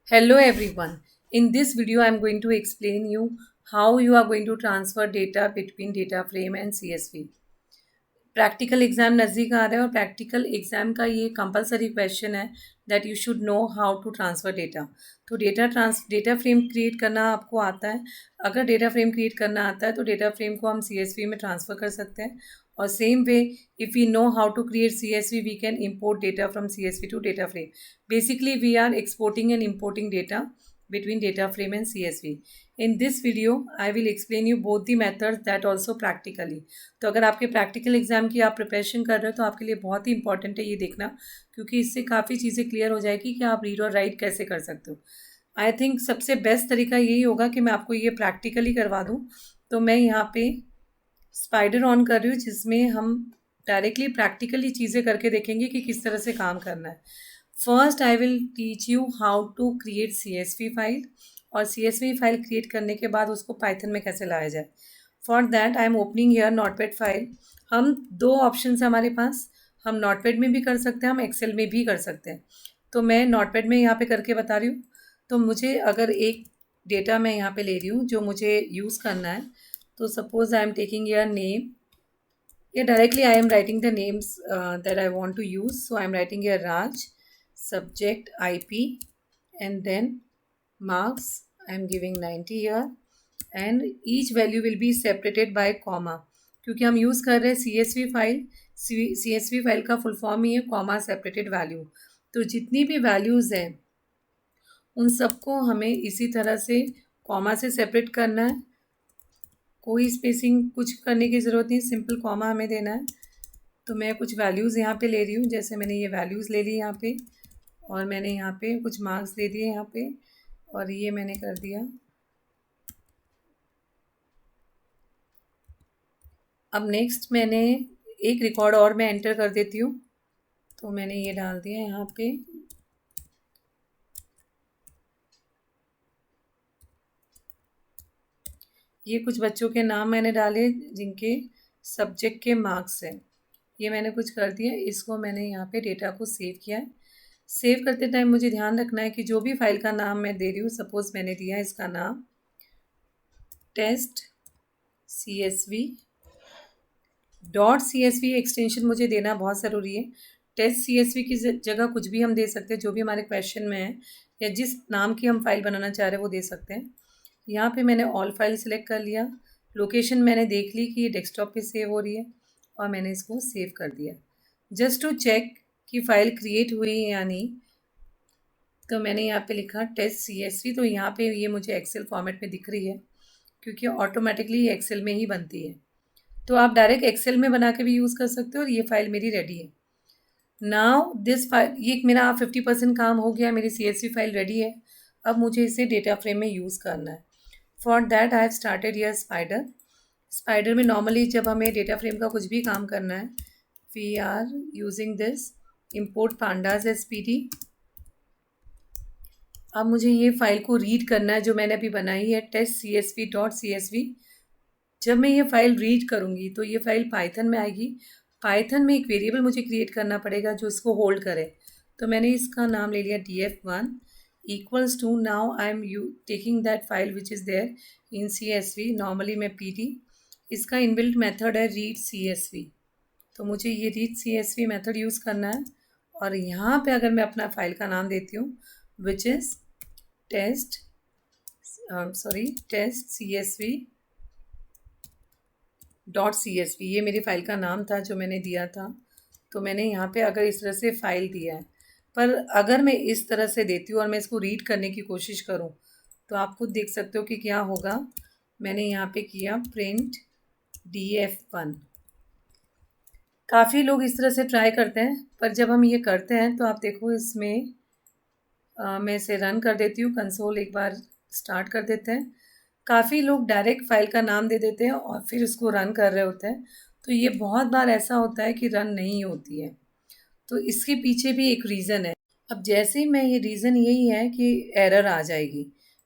Hello everyone. In this video I am going to explain you how you are going to transfer data between data frame and CSV. Practical exam नज़दीक आ रहा है और practical exam का ये compulsory question है that you should know how to transfer data. तो data frame create करना आपको आता है। अगर डेटा फ्रेम क्रिएट करना आता है तो डेटा फ्रेम को हम CSV में ट्रांसफ़र कर सकते हैं और same way if we know how to create CSV we can import data from CSV to data frame. Basically we are exporting and importing data between data frame and CSV. In this video, I will explain you both the methods that also practically. तो अगर आपके practical exam की आप preparation कर रहे हो तो आपके लिए बहुत ही इंपॉर्टेंट है ये देखना, क्योंकि इससे काफ़ी चीज़ें क्लियर हो जाएगी कि आप रीड और राइट कैसे कर सकते हो। आई थिंक सबसे बेस्ट तरीका यही होगा कि मैं आपको ये प्रैक्टिकली करवा दूँ। तो मैं यहाँ पे स्पाइडर ऑन कर रही हूँ जिसमें हम डायरेक्टली प्रैक्टिकली चीज़ें करके देखेंगे कि किस तरह से काम करना है। First I will teach you how to create CSV file और CSV फाइल क्रिएट करने के बाद उसको पाइथन में कैसे लाया जाए। For that I am opening here notepad file. हम दो ऑप्शन है हमारे पास, हम नोटपैड में भी कर सकते हैं, हम एक्सेल में भी कर सकते हैं। तो मैं नोटपैड में यहाँ पे करके बता रही हूँ। तो मुझे अगर एक डेटा मैं यहाँ पे ले रही हूँ जो मुझे यूज़ करना है, तो suppose I am taking your name या directly I am writing the names that I want to use. So I am writing your Raj, subject IP, and then marks I am giving 90 here, and each value will be separated by comma, क्योंकि हम use कर रहे हैं CSV file. CSV file का full form ही है comma separated value. तो जितनी भी वैल्यूज़ हैं उन सबको हमें इसी तरह से कॉमा से सेपरेट करना है। कोई स्पेसिंग कुछ करने की ज़रूरत नहीं, सिंपल कॉमा हमें देना है। तो मैं कुछ वैल्यूज़ यहाँ पे ले रही हूँ, जैसे मैंने ये वैल्यूज़ ले ली यहाँ पे और मैंने यहाँ पे कुछ मार्क्स दे दिए यहाँ पे और ये मैंने कर दिया। अब नेक्स्ट मैंने एक रिकॉर्ड और मैं एंटर कर देती हूँ। तो मैंने ये डाल दिया यहाँ पे। ये कुछ बच्चों के नाम मैंने डाले जिनके सब्जेक्ट के मार्क्स हैं। ये मैंने कुछ कर दिया, इसको मैंने यहाँ पे डेटा को सेव किया है। सेव करते टाइम मुझे ध्यान रखना है कि जो भी फाइल का नाम मैं दे रही हूँ, सपोज़ मैंने दिया है इसका नाम टेस्ट CSV .csv एक्सटेंशन मुझे देना बहुत ज़रूरी है। टेस्ट CSV की जगह कुछ भी हम दे सकते हैं, जो भी हमारे क्वेश्चन में है या जिस नाम की हम फाइल बनाना चाह रहे हैं वो दे सकते हैं। यहाँ पे मैंने ऑल फाइल सेलेक्ट कर लिया। लोकेशन मैंने देख ली कि ये डेस्कटॉप पे सेव हो रही है और मैंने इसको सेव कर दिया। जस्ट टू चेक कि फ़ाइल क्रिएट हुई है या नहीं, तो मैंने यहाँ पे लिखा टेस्ट CSV। तो यहाँ पे ये मुझे एक्सेल फॉर्मेट में दिख रही है क्योंकि ऑटोमेटिकली एक्सेल में ही बनती है। तो आप डायरेक्ट एक्सेल में बना के भी यूज़ कर सकते हो और ये फाइल मेरी रेडी है। नाउ दिस फाइल, ये मेरा 50% काम हो गया, मेरी CSV फाइल रेडी है। अब मुझे इसे डेटा फ्रेम में यूज़ करना है। For that I have started your spider में नॉर्मली जब हमें डेटा फ्रेम का कुछ भी काम करना है, we are using this import pandas SPD। अब मुझे ये फाइल को रीड करना है जो मैंने अभी बनाई है टेस्ट CSV.CSV। जब मैं ये फ़ाइल रीड करूँगी तो ये फ़ाइल पाइथन में आएगी। पाइथन में एक वेरिएबल मुझे क्रिएट करना पड़ेगा जो इसको होल्ड करे। तो मैंने इसका नाम ले लिया df1 equals to, now I am taking that file which is there in CSV, normally मैं PD। इसका इनबिल्ट मेथड है रीड CSV। तो मुझे ये रीड CSV मेथड यूज़ करना है और यहाँ पे अगर मैं अपना फाइल का नाम देती हूँ which is test CSV .csv, ये मेरी फ़ाइल का नाम था जो मैंने दिया था। तो मैंने यहाँ पे अगर इस तरह से फ़ाइल दिया है, पर अगर मैं इस तरह से देती हूँ और मैं इसको रीड करने की कोशिश करूँ तो आप खुद देख सकते हो कि क्या होगा। मैंने यहाँ पे किया प्रिंट df1। काफ़ी लोग इस तरह से ट्राई करते हैं, पर जब हम ये करते हैं तो आप देखो इसमें मैं इसे रन कर देती हूँ। कंसोल एक बार स्टार्ट कर देते हैं। काफ़ी लोग डायरेक्ट फाइल का नाम दे देते हैं और फिर उसको रन कर रहे होते हैं, तो ये बहुत बार ऐसा होता है कि रन नहीं होती है। तो इसके पीछे भी एक रीज़न है। अब जैसे ही मैं, ये रीज़न यही है कि एरर आ जाएगी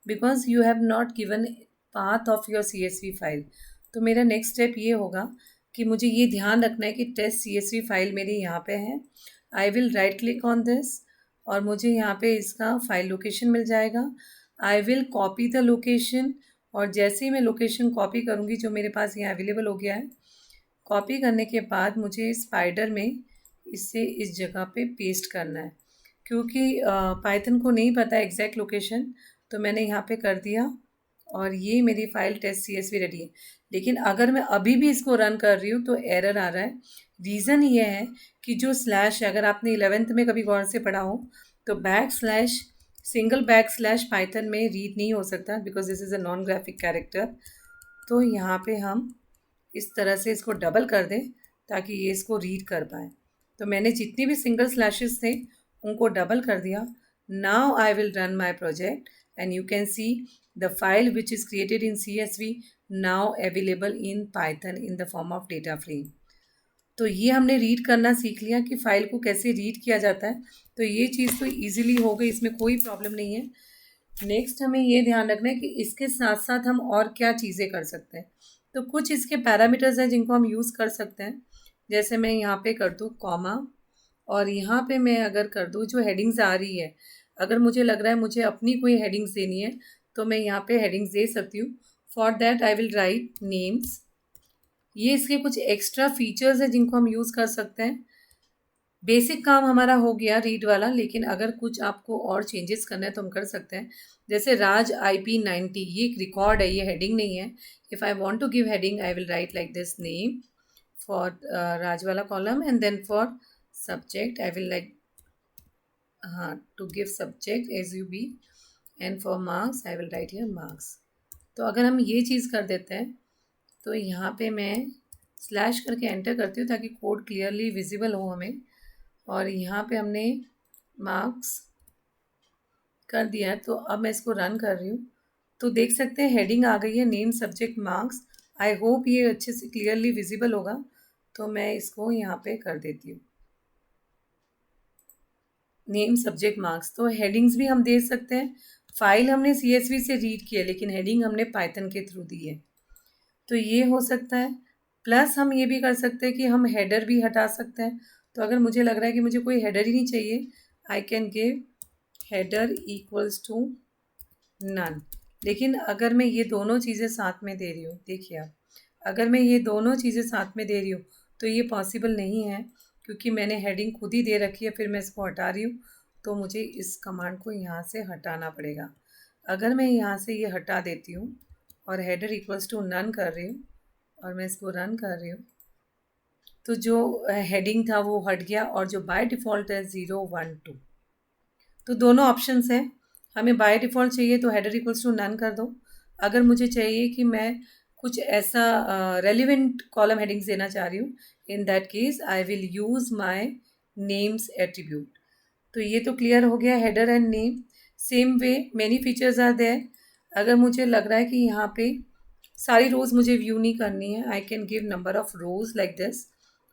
because you have not given path of your CSV file. तो मेरा नेक्स्ट स्टेप ये होगा कि मुझे ये ध्यान रखना है कि टेस्ट CSV फाइल मेरी यहाँ पे है। आई will right click on this और मुझे यहाँ पे इसका फाइल लोकेशन मिल जाएगा। I will copy the location, और जैसे ही मैं लोकेशन कॉपी करूँगी जो मेरे पास यहाँ अवेलेबल हो गया है, कॉपी करने के बाद मुझे स्पाइडर में इसे इस जगह पे पेस्ट करना है, क्योंकि पाइथन को नहीं पता एग्जैक्ट लोकेशन, तो मैंने यहाँ पे कर दिया और ये मेरी फ़ाइल टेस्ट CSV रेडी है। लेकिन अगर मैं अभी भी इसको रन कर रही हूँ तो एरर आ रहा है। रीज़न ये है कि जो स्लैश, अगर आपने 11th में कभी गौर से पढ़ा हो तो सिंगल बैक स्लैश पाइथन में रीड नहीं हो सकता, because this is a non graphic character. तो यहाँ पे हम इस तरह से इसको डबल कर दें ताकि ये इसको रीड कर पाए। तो मैंने जितनी भी सिंगल स्लैशेस थे उनको डबल कर दिया। Now I will run my project and you can see the file which is created in CSV now available in Python in the form of data frame. तो ये हमने रीड करना सीख लिया कि फ़ाइल को कैसे रीड किया जाता है। तो ये चीज़ तो ईजिली हो गई, इसमें कोई प्रॉब्लम नहीं है। नेक्स्ट हमें ये ध्यान रखना है कि इसके साथ साथ हम और क्या चीज़ें कर सकते हैं। तो कुछ इसके पैरामीटर्स हैं जिनको हम यूज़ कर सकते हैं। जैसे मैं यहाँ पे कर दूँ कॉमा, और यहाँ पे मैं अगर कर दूँ जो हेडिंग्स आ रही है, अगर मुझे लग रहा है मुझे अपनी कोई हेडिंग्स देनी है तो मैं यहाँ पे हेडिंग्स दे सकती हूँ। For that I will right names. ये इसके कुछ एक्स्ट्रा फीचर्स हैं जिनको हम यूज़ कर सकते हैं। बेसिक काम हमारा हो गया रीड वाला, लेकिन अगर कुछ आपको और चेंजेस करना है तो हम कर सकते हैं। जैसे राज IP90, ये एक रिकॉर्ड है, ये हेडिंग नहीं है। If I want to give heading I will write like this name for Raj वाला column, and then for subject I will like to give subject SUB, and for marks I will write here marks. तो अगर हम ये चीज़ कर देते हैं तो यहाँ पे मैं स्लैश करके एंटर करती हूँ ताकि कोड क्लियरली विजिबल हो हमें। और यहाँ पे हमने मार्क्स कर दिया है, तो अब मैं इसको रन कर रही हूँ तो देख सकते हैं हेडिंग आ गई है, name subject marks. I hope ये अच्छे से क्लियरली विजिबल होगा, तो मैं इसको यहाँ पे कर देती हूँ नेम सब्जेक्ट मार्क्स। तो हेडिंग्स भी हम दे सकते हैं। फाइल हमने CSV से रीड किया, लेकिन हेडिंग हमने पाइथन के थ्रू दी है, तो ये हो सकता है। प्लस हम ये भी कर सकते हैं कि हम हेडर भी हटा सकते हैं। तो अगर मुझे लग रहा है कि मुझे कोई हेडर ही नहीं चाहिए, I can give header equals to none. लेकिन अगर मैं ये दोनों चीज़ें साथ में दे रही हूँ, देखिए आप, अगर मैं ये दोनों चीज़ें साथ में दे रही हूँ तो ये पॉसिबल नहीं है, क्योंकि मैंने हेडिंग खुद ही दे रखी है, फिर मैं इसको हटा रही हूँ तो मुझे इस कमांड को यहाँ से हटाना पड़ेगा। अगर मैं यहाँ से ये हटा देती हूँ और हेडर इक्वल्स टू नन कर रही हूँ और मैं इसको रन कर रही हूँ, तो जो हेडिंग था वो हट गया, और जो बाय डिफ़ॉल्ट है 0 1 2। तो दोनों ऑप्शंस हैं। हमें बाय डिफ़ॉल्ट चाहिए तो हेडर इक्वल्स टू नन कर दो। अगर मुझे चाहिए कि मैं कुछ ऐसा रेलिवेंट कॉलम हेडिंग्स देना चाह रही हूँ, in that case I will use my names attribute. तो ये तो क्लियर हो गया header and name. Same way many features are there. अगर मुझे लग रहा है कि यहाँ पे सारी रोज़ मुझे व्यू नहीं करनी है, I can give number of rows like this,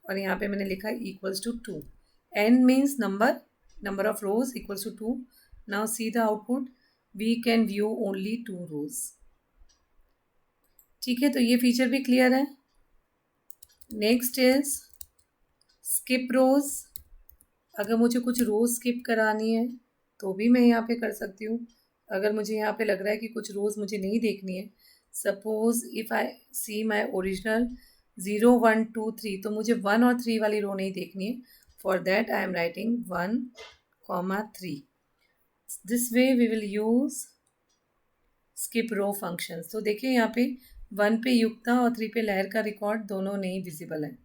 और यहाँ पे मैंने लिखा equals to 2। n means number of rows equals to 2। Now see the output, we can view only 2 rows. ठीक है, तो ये फीचर भी क्लियर है। Next is skip rows. अगर मुझे कुछ रोज़ स्किप करानी है तो भी मैं यहाँ पे कर सकती हूँ। अगर मुझे यहाँ पे लग रहा है कि कुछ रोज़ मुझे नहीं देखनी है, suppose if I see my original 0 1 2 3, तो मुझे 1 और 3 वाली रो नहीं देखनी है। For that I am writing 1 3। This way we will use skip row functions. तो देखिए यहाँ पे 1 पे युक्ता और 3 पे लहर का रिकॉर्ड दोनों नहीं विजिबल है।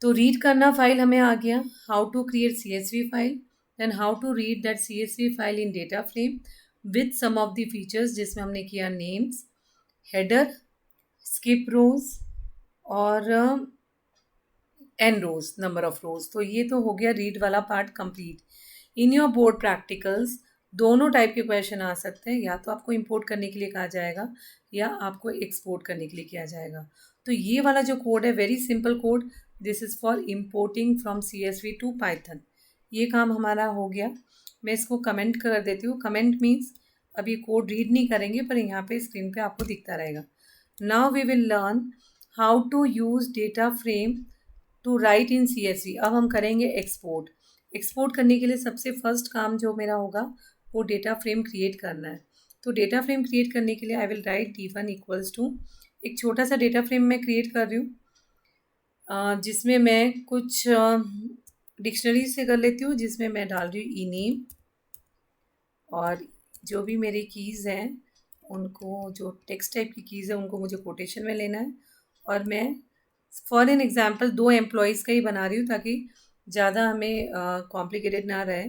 तो रीड करना फाइल हमें आ गया, how to create CSV file, then how to read that CSV file in data frame with some of the features, जिसमें हमने किया नेम्स, हेडर, स्किप रोज और N rows, number of rows. तो ये तो हो गया रीड वाला part complete. In your board practicals दोनों टाइप के क्वेश्चन आ सकते हैं, या तो आपको इंपोर्ट करने के लिए कहा जाएगा या आपको एक्सपोर्ट करने के लिए किया जाएगा। तो ये वाला जो कोड है, very simple code, this is for importing from CSV to Python. ये काम हमारा हो गया। मैं इसको कमेंट कर देती हूँ। कमेंट मीन्स अभी कोड रीड नहीं करेंगे, पर यहाँ पे स्क्रीन पे आपको दिखता रहेगा। Now we will learn how to use data frame to write in CSV। अब हम करेंगे एक्सपोर्ट। एक्सपोर्ट करने के लिए सबसे फर्स्ट काम जो मेरा होगा वो डेटा फ्रेम क्रिएट करना है। तो डेटा फ्रेम क्रिएट करने के लिए I will write D1 equals to, एक छोटा सा डेटा फ्रेम मैं क्रिएट कर रही हूँ जिसमें मैं कुछ डिक्शनरी से कर लेती हूँ, जिसमें मैं डाल रही हूँ ई नेम, और जो भी मेरी कीज़ हैं उनको, जो टेक्स्ट टाइप की कीज़ है उनको मुझे कोटेशन में लेना है। और मैं फॉर एन एग्जांपल 2 एम्प्लॉयज़ का ही बना रही हूँ ताकि ज़्यादा हमें कॉम्प्लिकेटेड ना रहे।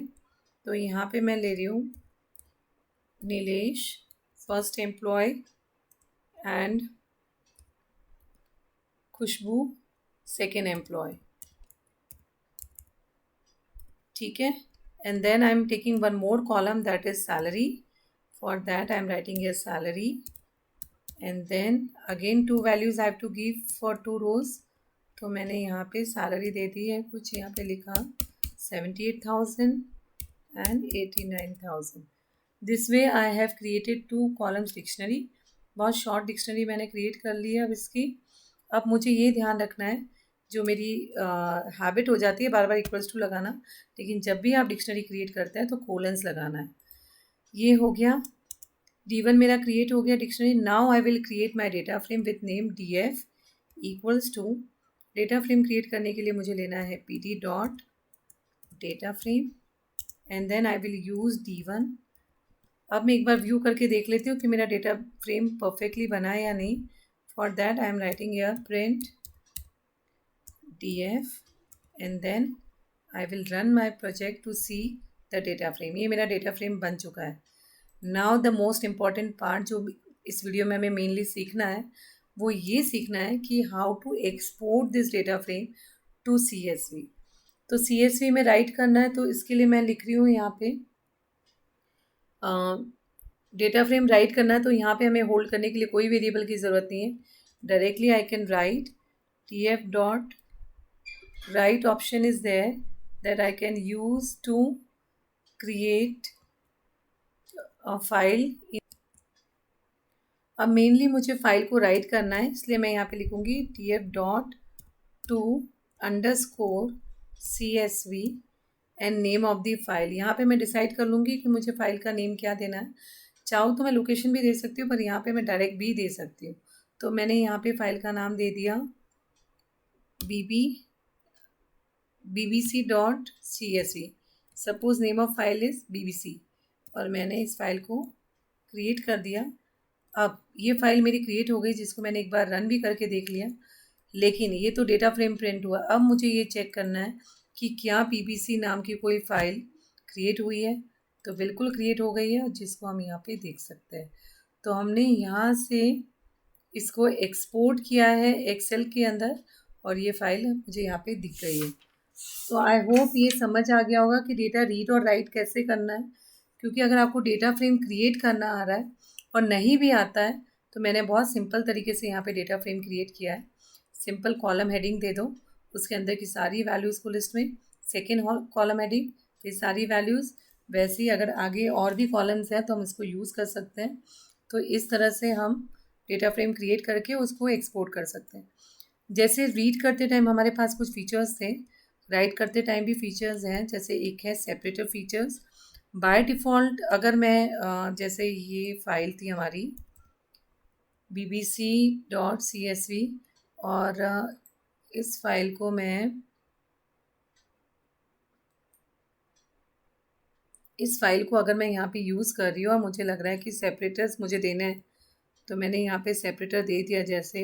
तो यहाँ पे मैं ले रही हूँ Nilesh first employee and Khushboo second employee, ठीक है। And then I am taking one more column that is salary, for that I am writing a salary, and then again 2 values I have to give for 2 rows. तो मैंने यहाँ पे salary दे दी है, कुछ यहाँ पे लिखा 78,000 and 89,000। This way I have created 2 columns dictionary. बहुत शॉर्ट डिक्शनरी मैंने क्रिएट कर ली है अब इसकी। अब मुझे ये ध्यान रखना है, जो मेरी हैबिट हो जाती है बार बार इक्वल्स टू लगाना, लेकिन जब भी आप डिक्शनरी क्रिएट करते हैं तो कोलन्स लगाना है। ये हो गया, D1 मेरा क्रिएट हो गया dictionary. Now I will create my data frame with name DF equals to, data frame create करने के लिए मुझे लेना है PD dot data frame, and then I will use D1। अब मैं एक बार व्यू करके देख लेती हूँ कि मेरा डेटा फ्रेम परफेक्टली बना है या नहीं। For that I am writing here print DF and then I will run my project to see the data frame. ये मेरा डेटा फ्रेम बन चुका है। Now the most important part जो इस वीडियो में हमें मेनली सीखना है वो ये सीखना है कि how to export this data frame to CSV। तो CSV में राइट करना है, तो इसके लिए मैं लिख रही हूँ यहाँ पे डेटा फ्रेम राइट करना है। तो यहाँ पे हमें होल्ड करने के लिए कोई वेरिएबल की ज़रूरत नहीं है, directly I can write TF dot write option is there that I can use to create a file. अब मेनली मुझे फाइल को राइट करना है, इसलिए मैं यहाँ पे लिखूँगी TF dot to underscore CSV and name of the file. यहाँ पे मैं डिसाइड कर लूँगी कि मुझे फाइल का नेम क्या देना है। चाहूँ तो मैं लोकेशन भी दे सकती हूँ, पर यहाँ पे मैं डायरेक्ट भी दे सकती हूँ। तो मैंने यहाँ पे फाइल का नाम दे दिया BBC dot CSV। Suppose name of file is BBC, और मैंने इस फाइल को क्रिएट कर दिया। अब ये फाइल मेरी क्रिएट हो गई, जिसको मैंने एक बार रन भी करके देख लिया, लेकिन ये तो डेटा फ्रेम प्रिंट हुआ। अब मुझे ये चेक करना है कि क्या BBC नाम की कोई फ़ाइल क्रिएट हुई है। तो बिल्कुल क्रिएट हो गई है, जिसको हम यहाँ पे देख सकते हैं। तो हमने यहाँ से इसको एक्सपोर्ट किया है एक्सेल के अंदर, और ये फाइल मुझे यहाँ पे दिख गई है। तो आई होप ये समझ आ गया होगा कि डेटा रीड और राइट कैसे करना है। क्योंकि अगर आपको डेटा फ्रेम क्रिएट करना आ रहा है और नहीं भी आता है, तो मैंने बहुत सिंपल तरीके से यहाँ पे डेटा फ्रेम क्रिएट किया है। सिंपल कॉलम हेडिंग दे दो, उसके अंदर की सारी वैल्यूज़ को लिस्ट में, सेकेंड कॉलम हेडिंग ये सारी वैल्यूज़। वैसे ही अगर आगे और भी कॉलम्स हैं तो हम इसको यूज़ कर सकते हैं। तो इस तरह से हम डेटा फ्रेम क्रिएट करके उसको एक्सपोर्ट कर सकते हैं। जैसे रीड करते टाइम हमारे पास कुछ फीचर्स थे, राइट करते टाइम भी फीचर्स हैं। जैसे एक है सेपरेटर फीचर्स। बाय डिफ़ॉल्ट अगर मैं जैसे ये फाइल थी हमारी BBC डॉट CSV, और इस फाइल को मैं अगर मैं यहाँ पे यूज़ कर रही हूँ और मुझे लग रहा है कि सेपरेटर्स मुझे देने हैं, तो मैंने यहाँ पे सेपरेटर दे दिया। जैसे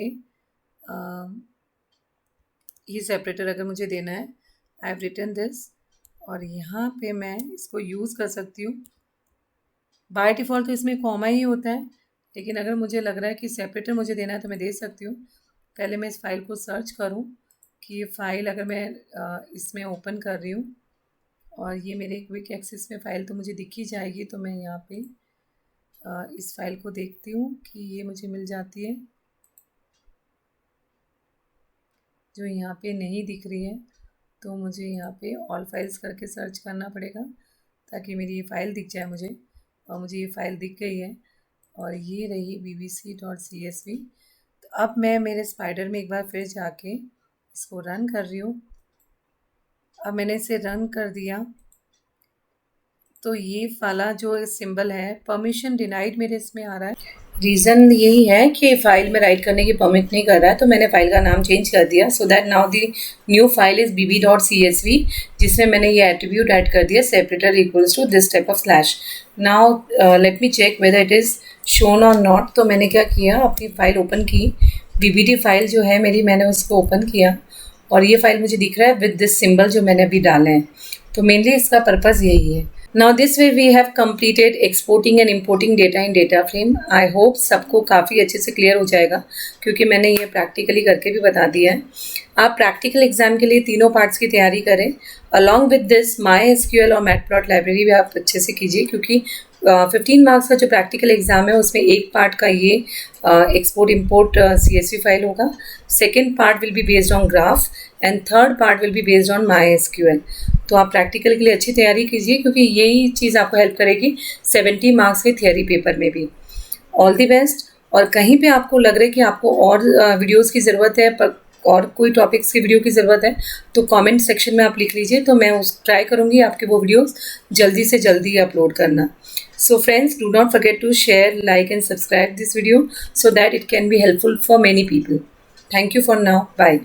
ये सेपरेटर अगर मुझे देना है, आई हैव रिटन दिस, और यहाँ पे मैं इसको यूज़ कर सकती हूँ। बाय डिफ़ॉल्ट तो इसमें कॉमा ही होता है, लेकिन अगर मुझे लग रहा है कि सेपरेटर मुझे देना है तो मैं दे सकती हूँ। पहले मैं इस फाइल को सर्च करूँ कि ये फ़ाइल अगर मैं इसमें ओपन कर रही हूँ, और ये मेरे क्विक एक्सेस में फ़ाइल तो मुझे दिख ही जाएगी। तो मैं यहाँ पे इस फाइल को देखती हूँ कि ये मुझे मिल जाती है, जो यहाँ पे नहीं दिख रही है। तो मुझे यहाँ पे ऑल फाइल्स करके सर्च करना पड़ेगा ताकि मेरी ये फ़ाइल दिख जाए मुझे, और मुझे ये फ़ाइल दिख गई है, और ये रही BBC डॉट CSV। तो अब मैं मेरे स्पाइडर में एक बार फिर जाके इसको रन कर रही हूँ। अब मैंने इसे रन कर दिया तो ये वाला जो सिंबल है परमिशन डिनाइड मेरे इसमें आ रहा है। रीज़न यही है कि फ़ाइल में राइट करने की परमिट नहीं कर रहा है, तो मैंने फ़ाइल का नाम चेंज कर दिया so that now the new file is bb.csv, जिसमें मैंने ये एट्रीब्यूट ऐड कर दिया separator equals to this type of slash. Now let me check whether it is shown और नॉट। तो मैंने क्या किया, अपनी फ़ाइल ओपन की, bbd फाइल जो है मेरी, मैंने उसको ओपन किया और ये फाइल मुझे दिख रहा है विद दिस सिंबल जो मैंने अभी डाले हैं। तो मेनली इसका पर्पज़ यही है। Now this way we have completed exporting and importing data in data frame. I hope सबको काफ़ी अच्छे से क्लियर हो जाएगा क्योंकि मैंने ये प्रैक्टिकली करके भी बता दिया है। आप प्रैक्टिकल एग्जाम के लिए तीनों पार्ट्स की तैयारी करें। अलॉन्ग विद दिस MySQL और मैटप्लॉट लाइब्रेरी भी आप अच्छे से कीजिए क्योंकि 15 मार्क्स का जो प्रैक्टिकल एग्ज़ाम है उसमें एक पार्ट का ये एक्सपोर्ट इम्पोर्ट CSV फाइल होगा, second part will be based on graph and third part will be based on MySQL। तो आप प्रैक्टिकल के लिए अच्छी तैयारी कीजिए क्योंकि यही चीज़ आपको हेल्प करेगी 70 मार्क्स के थियरी पेपर में भी। All the best. और कहीं पे आपको लग रहा है कि आपको और वीडियोस की ज़रूरत है और कोई टॉपिक्स की वीडियो की ज़रूरत है तो कमेंट सेक्शन में आप लिख लीजिए, तो मैं ट्राई करूँगी आपके वो वीडियोस जल्दी से जल्दी अपलोड करना। So friends, do not forget to share, like and subscribe this video so that it can be helpful for many people. Thank you for now. Bye.